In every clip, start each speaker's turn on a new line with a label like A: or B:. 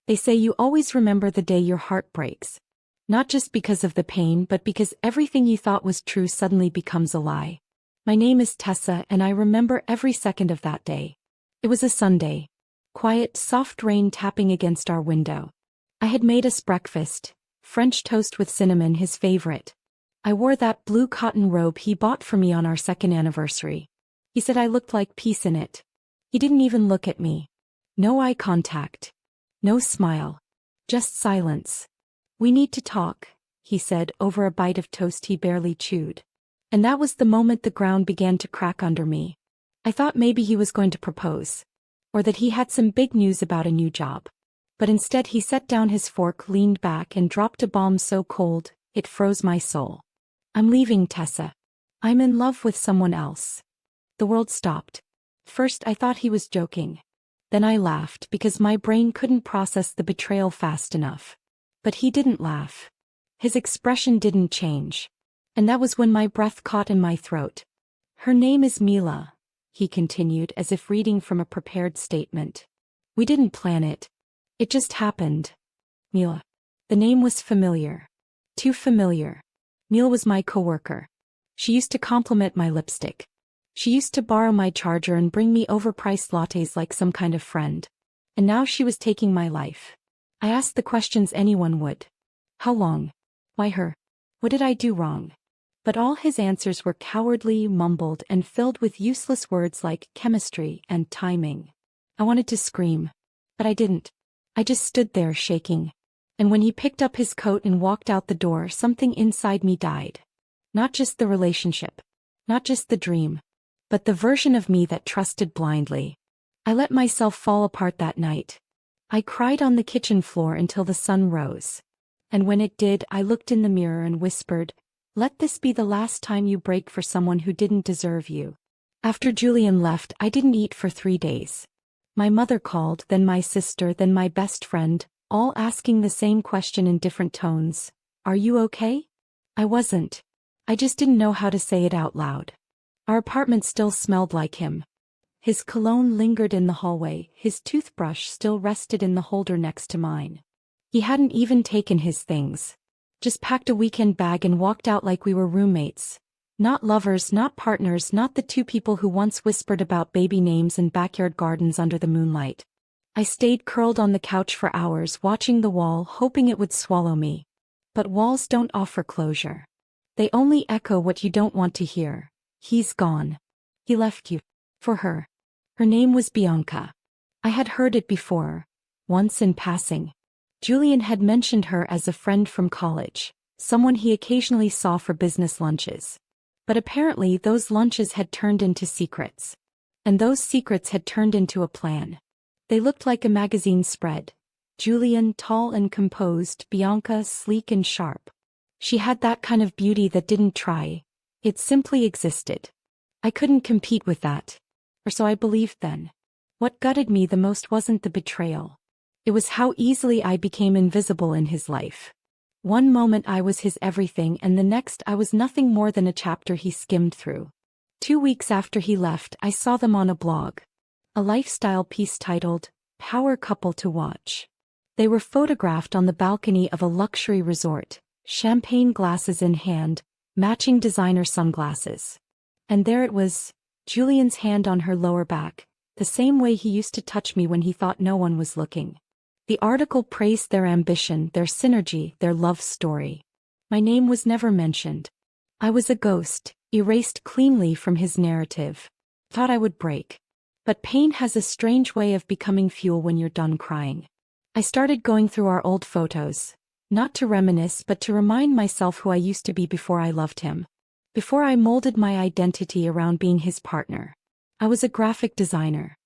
A: They say you always remember the day your heart breaks. Not just because of the pain but because everything you thought was true suddenly becomes a lie. My name is Tessa and I remember every second of that day. It was a Sunday. Quiet, soft rain tapping against our window. I had made us breakfast, French toast with cinnamon, his favorite. I wore that blue cotton robe he bought for me on our second anniversary. He said I looked like peace in it. He didn't even look at me. No eye contact. No smile. Just silence. "We need to talk," he said over a bite of toast he barely chewed. And that was the moment the ground began to crack under me. I thought maybe he was going to propose. Or that he had some big news about a new job. But instead he set down his fork, leaned back and dropped a bomb so cold, it froze my soul. "I'm leaving, Tessa. I'm in love with someone else." The world stopped. First I thought he was joking. Then I laughed because my brain couldn't process the betrayal fast enough. But he didn't laugh. His expression didn't change. And that was when my breath caught in my throat. "Her name is Mila," he continued as if reading from a prepared statement. "We didn't plan it. It just happened." Mila. The name was familiar. Too familiar. Mila was my coworker. She used to compliment my lipstick. She used to borrow my charger and bring me overpriced lattes like some kind of friend. And now she was taking my life. I asked the questions anyone would. How long? Why her? What did I do wrong? But all his answers were cowardly, mumbled, and filled with useless words like chemistry and timing. I wanted to scream. But I didn't. I just stood there shaking. And when he picked up his coat and walked out the door, something inside me died. Not just the relationship. Not just the dream. But the version of me that trusted blindly. I let myself fall apart that night. I cried on the kitchen floor until the sun rose. And when it did, I looked in the mirror and whispered, "Let this be the last time you break for someone who didn't deserve you." After Julian left, I didn't eat for 3 days. My mother called, then my sister, then my best friend, all asking the same question in different tones. "Are you okay?" I wasn't. I just didn't know how to say it out loud. Our apartment still smelled like him. His cologne lingered in the hallway, his toothbrush still rested in the holder next to mine. He hadn't even taken his things. Just packed a weekend bag and walked out like we were roommates. Not lovers, not partners, not the two people who once whispered about baby names and backyard gardens under the moonlight. I stayed curled on the couch for hours, watching the wall, hoping it would swallow me. But walls don't offer closure. They only echo what you don't want to hear. He's gone. He left you. For her. Her name was Bianca. I had heard it before. Once in passing. Julian had mentioned her as a friend from college. Someone he occasionally saw for business lunches. But apparently those lunches had turned into secrets. And those secrets had turned into a plan. They looked like a magazine spread. Julian tall and composed, Bianca sleek and sharp. She had that kind of beauty that didn't try. It simply existed. I couldn't compete with that. Or so I believed then. What gutted me the most wasn't the betrayal. It was how easily I became invisible in his life. One moment I was his everything and the next I was nothing more than a chapter he skimmed through. 2 weeks after he left, I saw them on a blog. A lifestyle piece titled, "Power Couple to Watch." They were photographed on the balcony of a luxury resort, champagne glasses in hand, matching designer sunglasses. And there it was, Julian's hand on her lower back, the same way he used to touch me when he thought no one was looking. The article praised their ambition, their synergy, their love story. My name was never mentioned. I was a ghost, erased cleanly from his narrative. Thought I would break. But pain has a strange way of becoming fuel when you're done crying. I started going through our old photos. Not to reminisce but to remind myself who I used to be before I loved him. Before I molded my identity around being his partner. I was a graphic designer.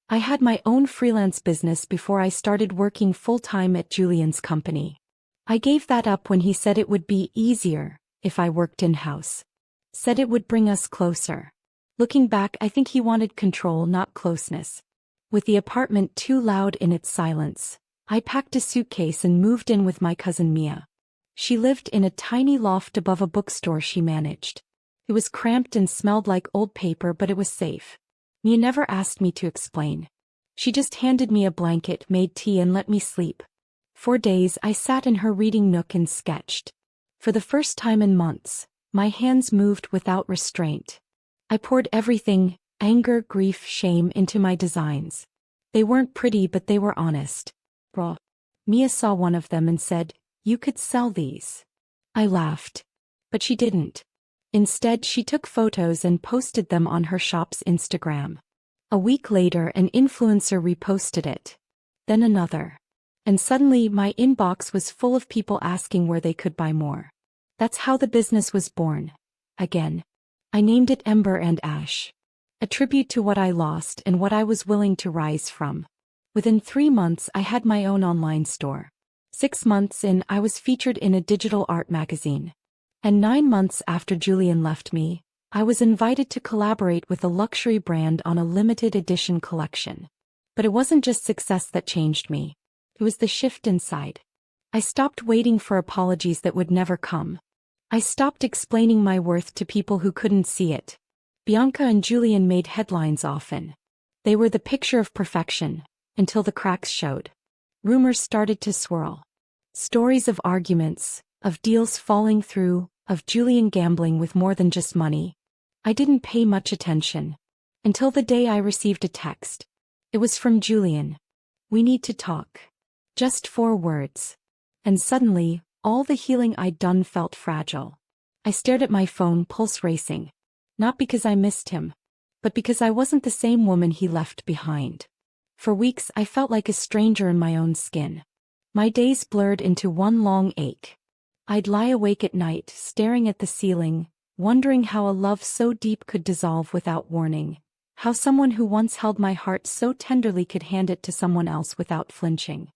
A: I had my own freelance business before I started working full-time at Julian's company. I gave that up when he said it would be easier if I worked in-house. Said it would bring us closer. Looking back, I think he wanted control, not closeness. With the apartment too loud in its silence, I packed a suitcase and moved in with my cousin Mia. She lived in a tiny loft above a bookstore she managed. It was cramped and smelled like old paper, but it was safe. Mia never asked me to explain. She just handed me a blanket, made tea and let me sleep. For days I sat in her reading nook and sketched. For the first time in months, my hands moved without restraint. I poured everything, anger, grief, shame, into my designs. They weren't pretty, but they were honest. Raw. Mia saw one of them and said, "You could sell these." I laughed. But she didn't. Instead, she took photos and posted them on her shop's Instagram. A week later, an influencer reposted it. Then another. And suddenly, my inbox was full of people asking where they could buy more. That's how the business was born. Again. I named it Ember and Ash. A tribute to what I lost and what I was willing to rise from. Within 3 months, I had my own online store. 6 months in, I was featured in a digital art magazine. And 9 months after Julian left me, I was invited to collaborate with a luxury brand on a limited edition collection. But it wasn't just success that changed me. It was the shift inside. I stopped waiting for apologies that would never come. I stopped explaining my worth to people who couldn't see it. Bianca and Julian made headlines often. They were the picture of perfection, until the cracks showed. Rumors started to swirl. Stories of arguments, of deals falling through, of Julian gambling with more than just money. I didn't pay much attention. Until the day I received a text. It was from Julian. "We need to talk." Just 4 words. And suddenly, all the healing I'd done felt fragile. I stared at my phone, pulse racing. Not because I missed him, but because I wasn't the same woman he left behind. For weeks I felt like a stranger in my own skin. My days blurred into one long ache. I'd lie awake at night, staring at the ceiling, wondering how a love so deep could dissolve without warning, how someone who once held my heart so tenderly could hand it to someone else without flinching.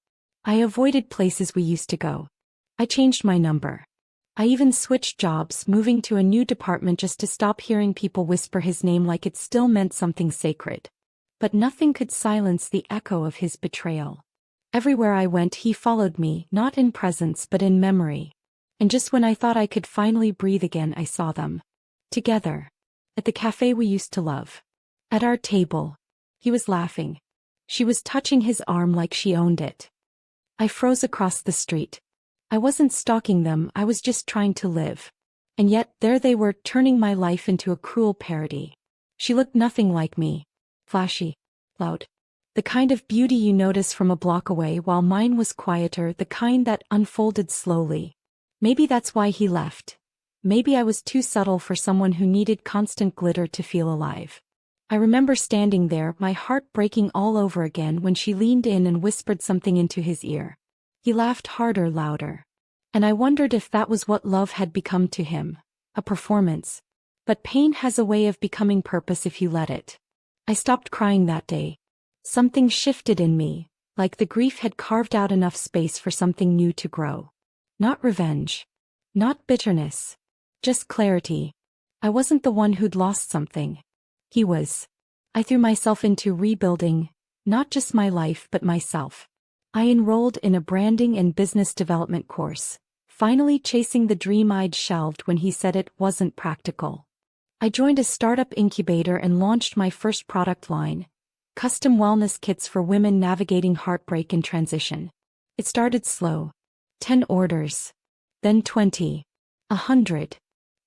A: I avoided places we used to go. I changed my number. I even switched jobs, moving to a new department just to stop hearing people whisper his name like it still meant something sacred. But nothing could silence the echo of his betrayal. Everywhere I went, he followed me, not in presence but in memory. And just when I thought I could finally breathe again, I saw them. Together. At the cafe we used to love. At our table. He was laughing. She was touching his arm like she owned it. I froze across the street. I wasn't stalking them, I was just trying to live. And yet, there they were, turning my life into a cruel parody. She looked nothing like me. Flashy. Loud. The kind of beauty you notice from a block away, while mine was quieter, the kind that unfolded slowly. Maybe that's why he left. Maybe I was too subtle for someone who needed constant glitter to feel alive. I remember standing there, my heart breaking all over again, when she leaned in and whispered something into his ear. He laughed harder, louder. And I wondered if that was what love had become to him. A performance. But pain has a way of becoming purpose if you let it. I stopped crying that day. Something shifted in me, like the grief had carved out enough space for something new to grow. Not revenge. Not bitterness. Just clarity. I wasn't the one who'd lost something. He was. I threw myself into rebuilding, not just my life but myself. I enrolled in a branding and business development course, finally chasing the dream I'd shelved when he said it wasn't practical. I joined a startup incubator and launched my first product line, custom wellness kits for women navigating heartbreak and transition. It started slow. 10 orders. Then 20. 100.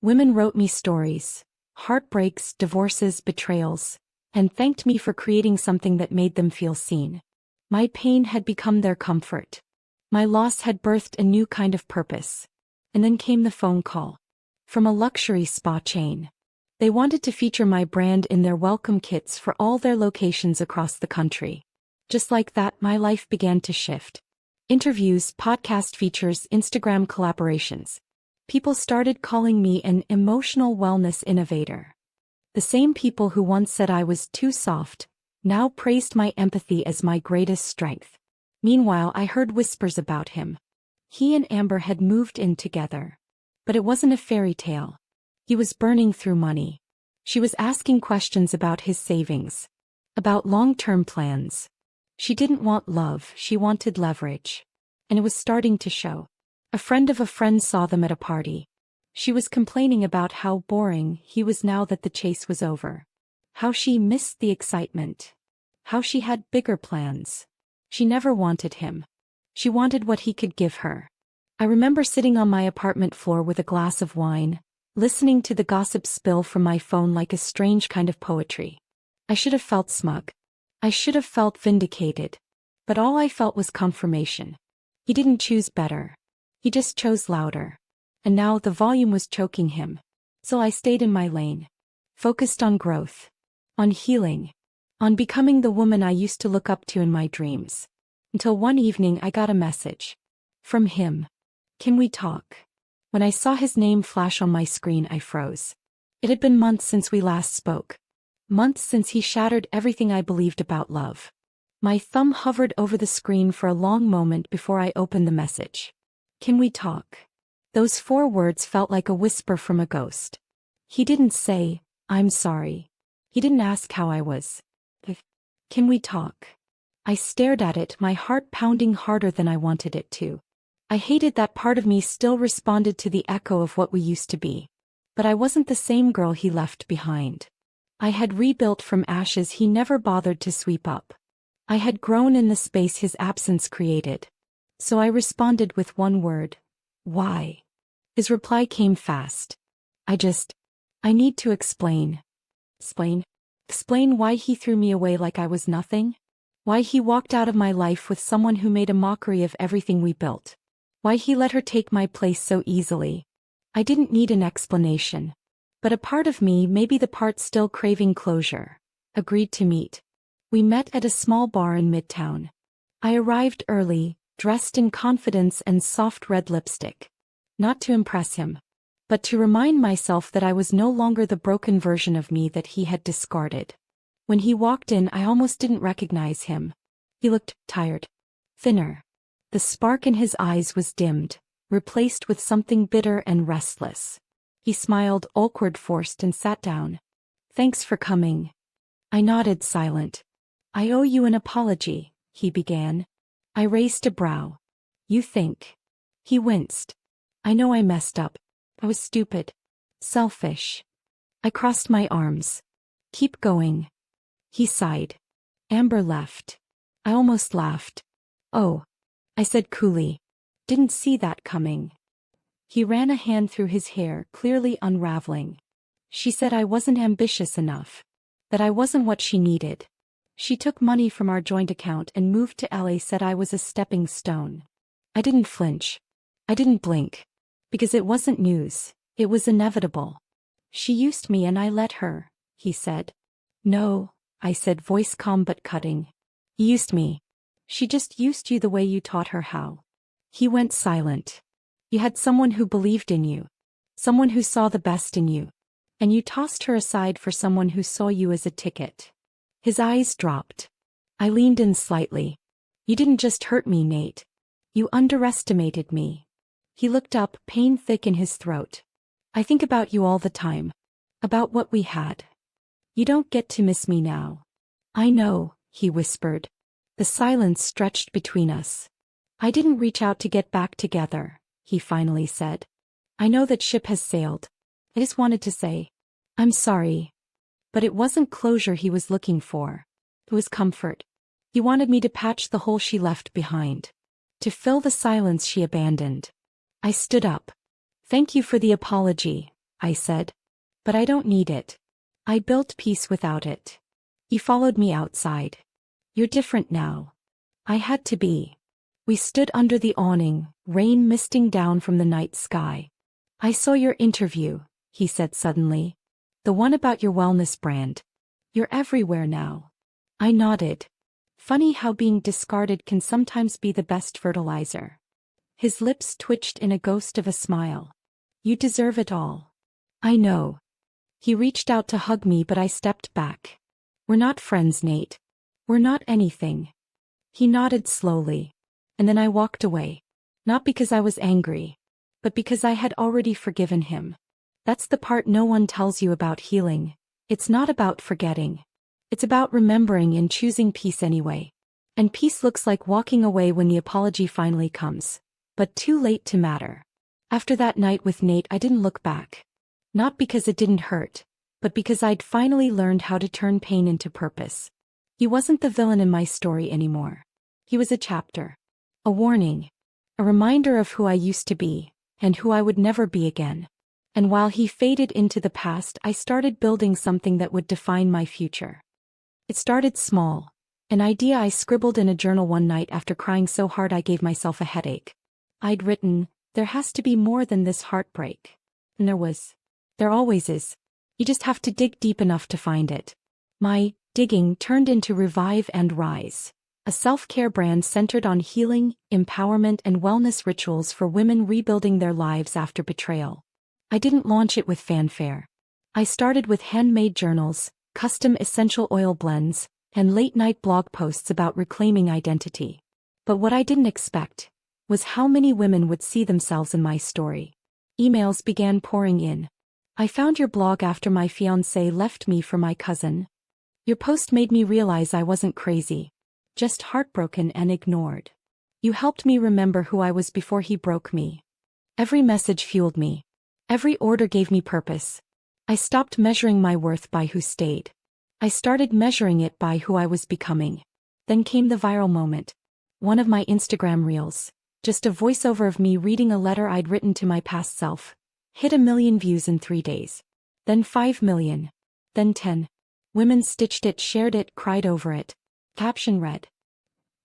A: Women wrote me stories, heartbreaks, divorces, betrayals, and thanked me for creating something that made them feel seen. My pain had become their comfort. My loss had birthed a new kind of purpose. And then came the phone call. From a luxury spa chain. They wanted to feature my brand in their welcome kits for all their locations across the country. Just like that, my life began to shift. Interviews, podcast features, Instagram collaborations. People started calling me an emotional wellness innovator. The same people who once said I was too soft, now praised my empathy as my greatest strength. Meanwhile, I heard whispers about him. He and Amber had moved in together. But it wasn't a fairy tale. He was burning through money. She was asking questions about his savings. About long-term plans. She didn't want love, she wanted leverage. And it was starting to show. A friend of a friend saw them at a party. She was complaining about how boring he was now that the chase was over. How she missed the excitement. How she had bigger plans. She never wanted him. She wanted what he could give her. I remember sitting on my apartment floor with a glass of wine, listening to the gossip spill from my phone like a strange kind of poetry. I should have felt smug. I should have felt vindicated. But all I felt was confirmation. He didn't choose better. He just chose louder. And now the volume was choking him. So I stayed in my lane. Focused on growth. On healing. On becoming the woman I used to look up to in my dreams. Until one evening I got a message. From him. Can we talk? When I saw his name flash on my screen, I froze. It had been months since we last spoke. Months since he shattered everything I believed about love. My thumb hovered over the screen for a long moment before I opened the message. Can we talk? Those 4 words felt like a whisper from a ghost. He didn't say, I'm sorry. He didn't ask how I was. Can we talk? I stared at it, my heart pounding harder than I wanted it to. I hated that part of me still responded to the echo of what we used to be. But I wasn't the same girl he left behind. I had rebuilt from ashes he never bothered to sweep up. I had grown in the space his absence created. So I responded with one word. Why? His reply came fast. I need to explain. Explain why he threw me away like I was nothing? Why he walked out of my life with someone who made a mockery of everything we built? Why he let her take my place so easily? I didn't need an explanation. But a part of me, maybe the part still craving closure, agreed to meet. We met at a small bar in Midtown. I arrived early, dressed in confidence and soft red lipstick. Not to impress him, but to remind myself that I was no longer the broken version of me that he had discarded. When he walked in, I almost didn't recognize him. He looked tired. Thinner. The spark in his eyes was dimmed, replaced with something bitter and restless. He smiled, awkward, forced, and sat down. Thanks for coming. I nodded, silent. I owe you an apology, he began. I raised a brow. You think? He winced. I know I messed up. I was stupid. Selfish. I crossed my arms. Keep going. He sighed. Amber left. I almost laughed. Oh. I said coolly. Didn't see that coming. He ran a hand through his hair, clearly unraveling. She said I wasn't ambitious enough. That I wasn't what she needed. She took money from our joint account and moved to LA, said I was a stepping stone. I didn't flinch. I didn't blink. Because it wasn't news, it was inevitable. She used me and I let her, he said. No, I said, voice calm but cutting. Used me. She just used you the way you taught her how. He went silent. You had someone who believed in you. Someone who saw the best in you. And you tossed her aside for someone who saw you as a ticket. His eyes dropped. I leaned in slightly. You didn't just hurt me, Nate. You underestimated me. He looked up, pain thick in his throat. I think about you all the time. About what we had. You don't get to miss me now. I know, he whispered. The silence stretched between us. I didn't reach out to get back together, he finally said. I know that ship has sailed. I just wanted to say, I'm sorry. But it wasn't closure he was looking for. It was comfort. He wanted me to patch the hole she left behind. To fill the silence she abandoned. I stood up. Thank you for the apology, I said. But I don't need it. I built peace without it. He followed me outside. You're different now. I had to be. We stood under the awning, rain misting down from the night sky. I saw your interview, he said suddenly. The one about your wellness brand. You're everywhere now. I nodded. Funny how being discarded can sometimes be the best fertilizer. His lips twitched in a ghost of a smile. You deserve it all. I know. He reached out to hug me, but I stepped back. We're not friends, Nate. We're not anything. He nodded slowly. And then I walked away. Not because I was angry, but because I had already forgiven him. That's the part no one tells you about healing. It's not about forgetting. It's about remembering and choosing peace anyway. And peace looks like walking away when the apology finally comes. But too late to matter. After that night with Nate, I didn't look back. Not because it didn't hurt, but because I'd finally learned how to turn pain into purpose. He wasn't the villain in my story anymore. He was a chapter. A warning. A reminder of who I used to be, and who I would never be again. And while he faded into the past, I started building something that would define my future. It started small. An idea I scribbled in a journal one night after crying so hard I gave myself a headache. I'd written, "There has to be more than this heartbreak." And there was. There always is. You just have to dig deep enough to find it. My digging turned into Revive and Rise, a self-care brand centered on healing, empowerment, and wellness rituals for women rebuilding their lives after betrayal. I didn't launch it with fanfare. I started with handmade journals, custom essential oil blends, and late-night blog posts about reclaiming identity. But what I didn't expect was how many women would see themselves in my story. Emails began pouring in. "I found your blog after my fiancé left me for my cousin. Your post made me realize I wasn't crazy, just heartbroken and ignored. You helped me remember who I was before he broke me." Every message fueled me. Every order gave me purpose. I stopped measuring my worth by who stayed. I started measuring it by who I was becoming. Then came the viral moment. One of my Instagram reels, just a voiceover of me reading a letter I'd written to my past self, hit 1 million views in 3 days. Then 5 million. Then 10. Women stitched it, shared it, cried over it. Caption read,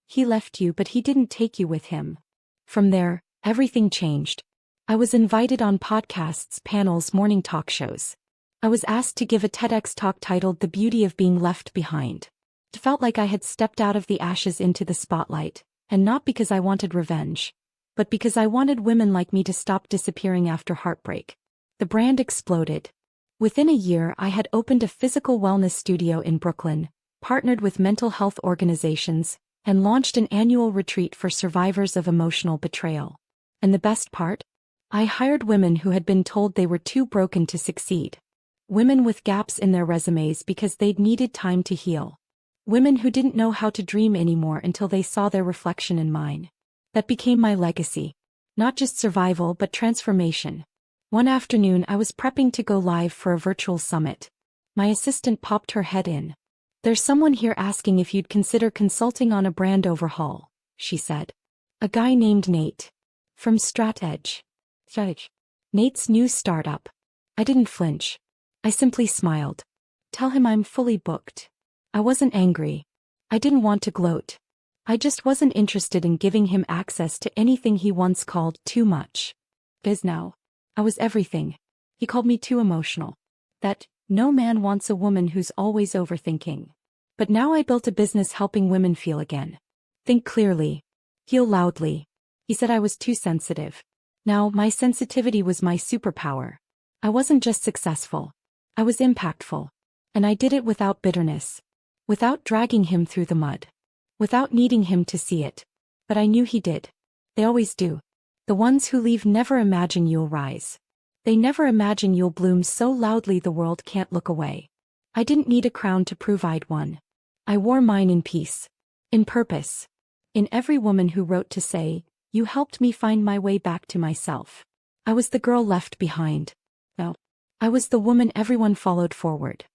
A: "He left you, but he didn't take you with him." From there, everything changed. I was invited on podcasts, panels, morning talk shows. I was asked to give a TEDx talk titled "The Beauty of Being Left Behind." It felt like I had stepped out of the ashes into the spotlight, and not because I wanted revenge, but because I wanted women like me to stop disappearing after heartbreak. The brand exploded. Within a year, I had opened a physical wellness studio in Brooklyn, partnered with mental health organizations, and launched an annual retreat for survivors of emotional betrayal. And the best part? I hired women who had been told they were too broken to succeed. Women with gaps in their resumes because they'd needed time to heal. Women who didn't know how to dream anymore until they saw their reflection in mine. That became my legacy. Not just survival but transformation. One afternoon I was prepping to go live for a virtual summit. My assistant popped her head in. "There's someone here asking if you'd consider consulting on a brand overhaul," she said. "A guy named Nate. From StratEdge." Nate's new startup. I didn't flinch. I simply smiled. "Tell him I'm fully booked." I wasn't angry. I didn't want to gloat. I just wasn't interested in giving him access to anything he once called too much. Biz now. I was everything. He called me too emotional. That no man wants a woman who's always overthinking. But now I built a business helping women feel again. Think clearly. Heal loudly. He said I was too sensitive. Now my sensitivity was my superpower. I wasn't just successful. I was impactful. And I did it without bitterness. Without dragging him through the mud. Without needing him to see it. But I knew he did. They always do. The ones who leave never imagine you'll rise. They never imagine you'll bloom so loudly the world can't look away. I didn't need a crown to prove I'd won. I wore mine in peace. In purpose. In every woman who wrote to say, "You helped me find my way back to myself." I was the girl left behind. No. I was the woman everyone followed forward.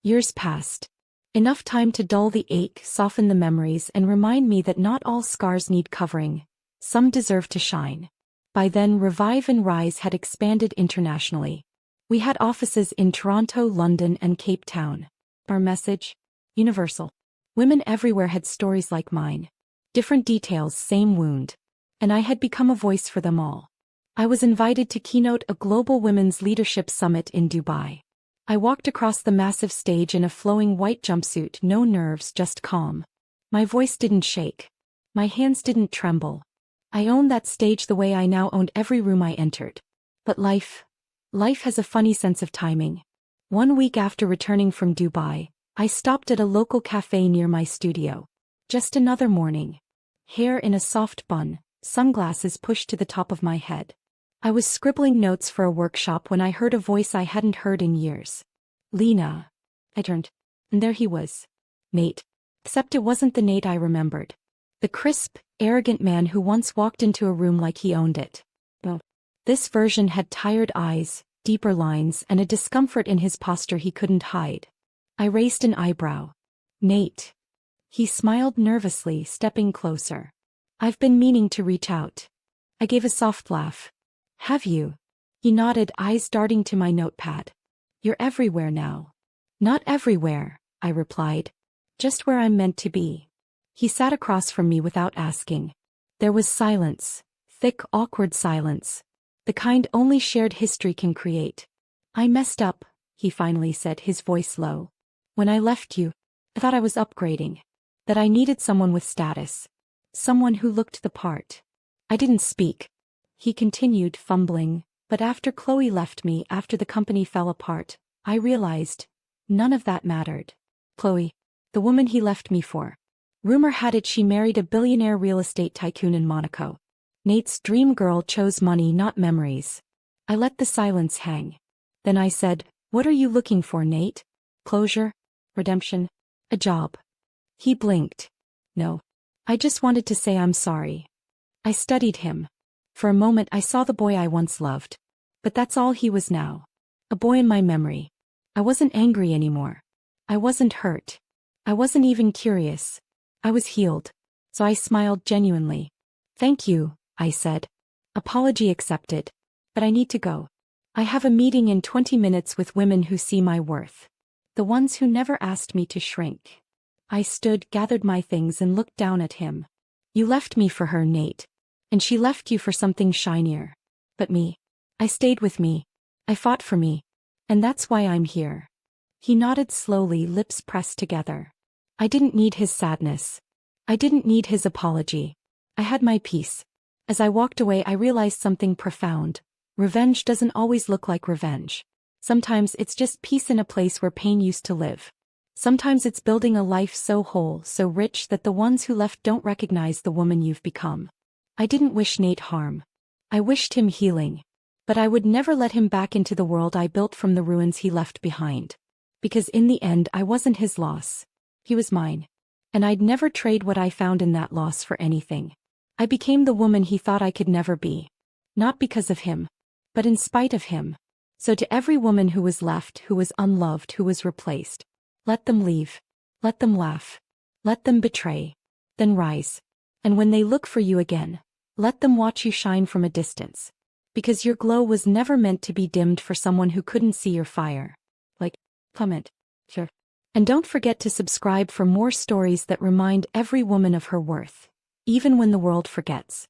A: Years passed. Enough time to dull the ache, soften the memories, and remind me that not all scars need covering. Some deserve to shine. By then, Revive and Rise had expanded internationally. We had offices in Toronto, London, and Cape Town. Our message? Universal. Women everywhere had stories like mine. Different details, same wound. And I had become a voice for them all. I was invited to keynote a global women's leadership summit in Dubai. I walked across the massive stage in a flowing white jumpsuit, no nerves, just calm. My voice didn't shake. My hands didn't tremble. I owned that stage the way I now owned every room I entered. But life has a funny sense of timing. 1 week after returning from Dubai, I stopped at a local cafe near my studio. Just another morning. Hair in a soft bun, sunglasses pushed to the top of my head. I was scribbling notes for a workshop when I heard a voice I hadn't heard in years. "Lena." I turned, and there he was. Nate. Except it wasn't the Nate I remembered. The crisp, arrogant man who once walked into a room like he owned it. No. This version had tired eyes, deeper lines, and a discomfort in his posture he couldn't hide. I raised an eyebrow. "Nate." He smiled nervously, stepping closer. I've been meaning to reach out. I gave a soft laugh. Have you? He nodded, eyes darting to my notepad. You're everywhere now. Not everywhere, I replied. Just where I'm meant to be. He sat across from me without asking. There was silence, thick, awkward silence. The kind only shared history can create. I messed up, he finally said, his voice low. When I left you, I thought I was upgrading. That I needed someone with status. Someone who looked the part. I didn't speak. He continued, fumbling, but after Chloe left me, after the company fell apart, I realized none of that mattered. Chloe, the woman he left me for. Rumor had it she married a billionaire real estate tycoon in Monaco. Nate's dream girl chose money, not memories. I let the silence hang. Then I said, "What are you looking for, Nate? Closure? Redemption? A job?" He blinked. "No. I just wanted to say I'm sorry." I studied him. For a moment I saw the boy I once loved. But that's all he was now. A boy in my memory. I wasn't angry anymore. I wasn't hurt. I wasn't even curious. I was healed. So I smiled genuinely. "Thank you," I said. "Apology accepted. But I need to go. I have a meeting in 20 minutes with women who see my worth. The ones who never asked me to shrink." I stood, gathered my things and looked down at him. "You left me for her, Nate. And she left you for something shinier. But me. I stayed with me. I fought for me. And that's why I'm here." He nodded slowly, lips pressed together. I didn't need his sadness. I didn't need his apology. I had my peace. As I walked away, I realized something profound. Revenge doesn't always look like revenge. Sometimes it's just peace in a place where pain used to live. Sometimes it's building a life so whole, so rich that the ones who left don't recognize the woman you've become. I didn't wish Nate harm. I wished him healing. But I would never let him back into the world I built from the ruins he left behind. Because in the end, I wasn't his loss. He was mine. And I'd never trade what I found in that loss for anything. I became the woman he thought I could never be. Not because of him, but in spite of him. So to every woman who was left, who was unloved, who was replaced, let them leave. Let them laugh. Let them betray. Then rise. And when they look for you again, let them watch you shine from a distance. Because your glow was never meant to be dimmed for someone who couldn't see your fire. Like, comment, share. And don't forget to subscribe for more stories that remind every woman of her worth, even when the world forgets.